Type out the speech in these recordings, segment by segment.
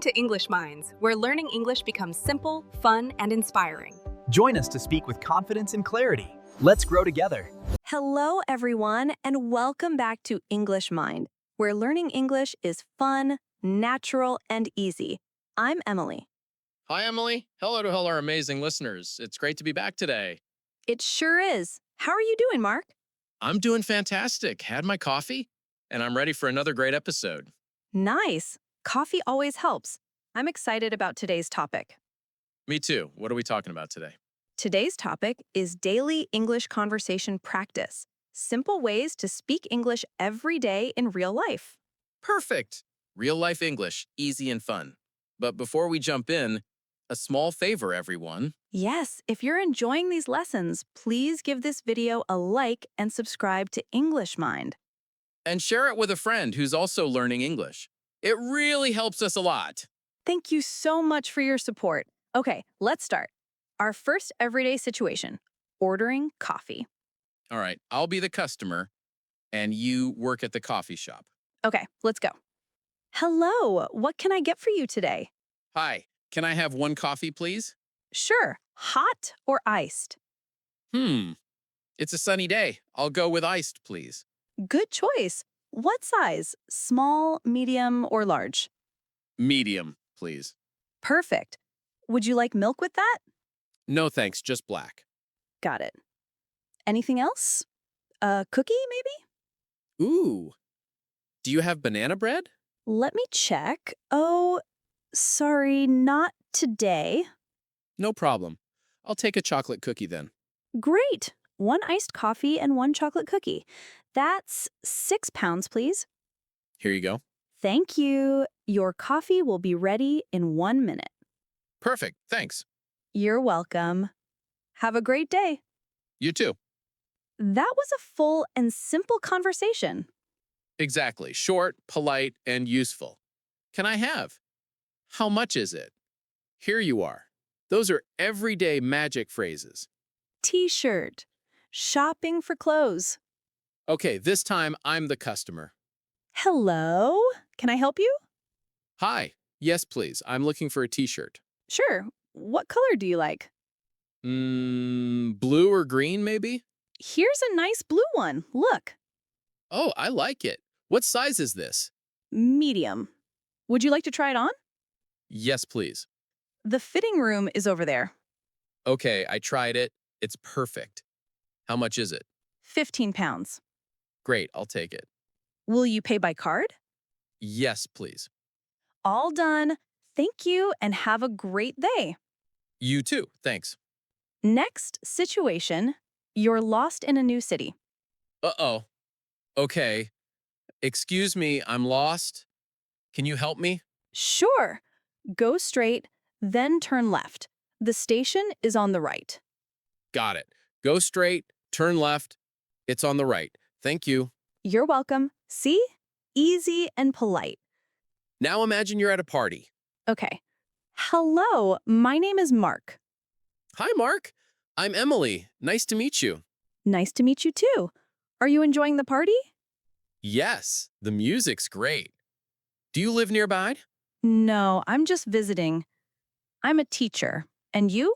To English Minds, where learning English becomes simple, fun, and inspiring. Join us to speak with confidence and clarity. Let's grow together. Hello, everyone, and welcome back to English Mind, where learning English is fun, natural, and easy. I'm Emily. Hi, Emily. Hello to all our amazing listeners. It's great to be back today. It sure is. How are you doing, Mark? I'm doing fantastic. Had my coffee, and I'm ready for another great episode. Nice. Coffee always helps. I'm excited about today's topic. Me too. What are we talking about today? Today's topic is daily English conversation practice. Simple ways to speak English every day in real life. Perfect. Real life English, easy and fun. But before we jump in, a small favor, everyone. Yes, if you're enjoying these lessons, please give this video a like and subscribe to English Mind. And share it with a friend who's also learning English. It really helps us a lot. Thank you so much for your support. Okay, let's start. Our first everyday situation, ordering coffee. All right, I'll be the customer, and you work at the coffee shop. Okay, let's go. Hello, what can I get for you today? Hi, can I have one coffee, please? Sure, hot or iced? It's a sunny day. I'll go with iced, please. Good choice. What size? Small, medium, or large? Medium, please. Perfect. Would you like milk with that? No thanks, just black. Got it. Anything else? A cookie, maybe? Ooh. Do you have banana bread? Let me check. Oh, sorry, not today. No problem. I'll take a chocolate cookie then. Great. 1 iced coffee and 1 chocolate cookie. That's £6, please. Here you go. Thank you. Your coffee will be ready in 1 minute. Perfect, thanks. You're welcome. Have a great day. You too. That was a full and simple conversation. Exactly. Short, polite, and useful. Can I have? How much is it? Here you are. Those are everyday magic phrases. T-shirt. Shopping for clothes. Okay, this time I'm the customer. Hello? Can I help you? Hi. Yes, please. I'm looking for a t-shirt. Sure. What color do you like? Blue or green, maybe? Here's a nice blue one. Look. Oh, I like it. What size is this? Medium. Would you like to try it on? Yes, please. The fitting room is over there. Okay, I tried it. It's perfect. How much is it? £15. Great, I'll take it. Will you pay by card? Yes, please. All done. Thank you and have a great day. You too, thanks. Next situation, you're lost in a new city. Uh-oh. Okay. Excuse me, I'm lost. Can you help me? Sure. Go straight, then turn left. The station is on the right. Got it. Go straight, turn left. It's on the right. Thank you. You're welcome. See? Easy and polite. Now imagine you're at a party. Okay. Hello, my name is Mark. Hi, Mark. I'm Emily. Nice to meet you. Nice to meet you too. Are you enjoying the party? Yes, the music's great. Do you live nearby? No, I'm just visiting. I'm a teacher. And you?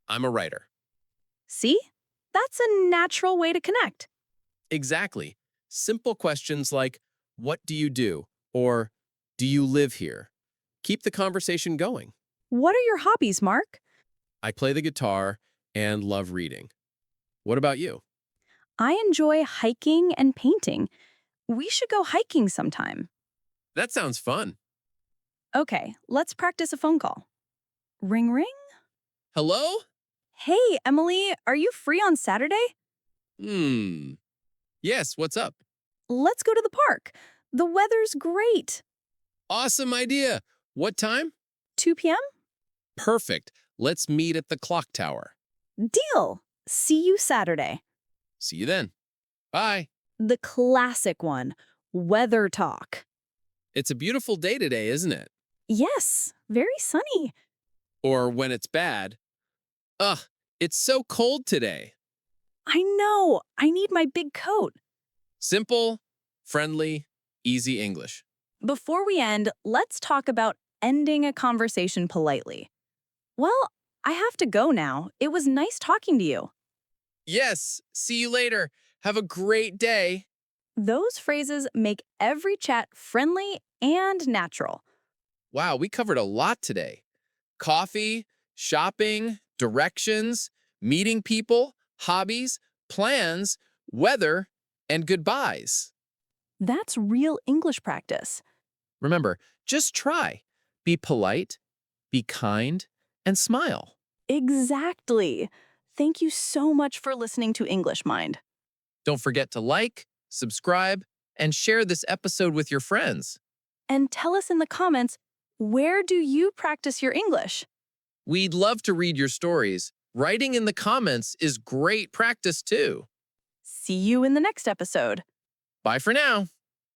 I'm a writer. See? That's a natural way to connect. Exactly. Simple questions like, what do you do? Or, do you live here? Keep the conversation going. What are your hobbies, Mark? I play the guitar and love reading. What about you? I enjoy hiking and painting. We should go hiking sometime. That sounds fun. Okay, let's practice a phone call. Ring ring? Hello? Hey, Emily, are you free on Saturday? Yes, what's up? Let's go to the park. The weather's great. Awesome idea. What time? 2 p.m.? Perfect. Let's meet at the clock tower. Deal. See you Saturday. See you then. Bye. The classic one, weather talk. It's a beautiful day today, isn't it? Yes, very sunny. Or when it's bad. Ugh, it's so cold today. I know. I need my big coat. Simple, friendly, easy English. Before we end, let's talk about ending a conversation politely. Well, I have to go now. It was nice talking to you. Yes, see you later. Have a great day. Those phrases make every chat friendly and natural. Wow, we covered a lot today. Coffee, shopping, directions, meeting people, hobbies, plans, weather, and goodbyes. That's real English practice. Remember, just try. Be polite, be kind, and smile. Exactly. Thank you so much for listening to English Mind. Don't forget to like, subscribe, and share this episode with your friends. And tell us in the comments, where do you practice your English? We'd love to read your stories. Writing in the comments is great practice too. See you in the next episode. Bye for now.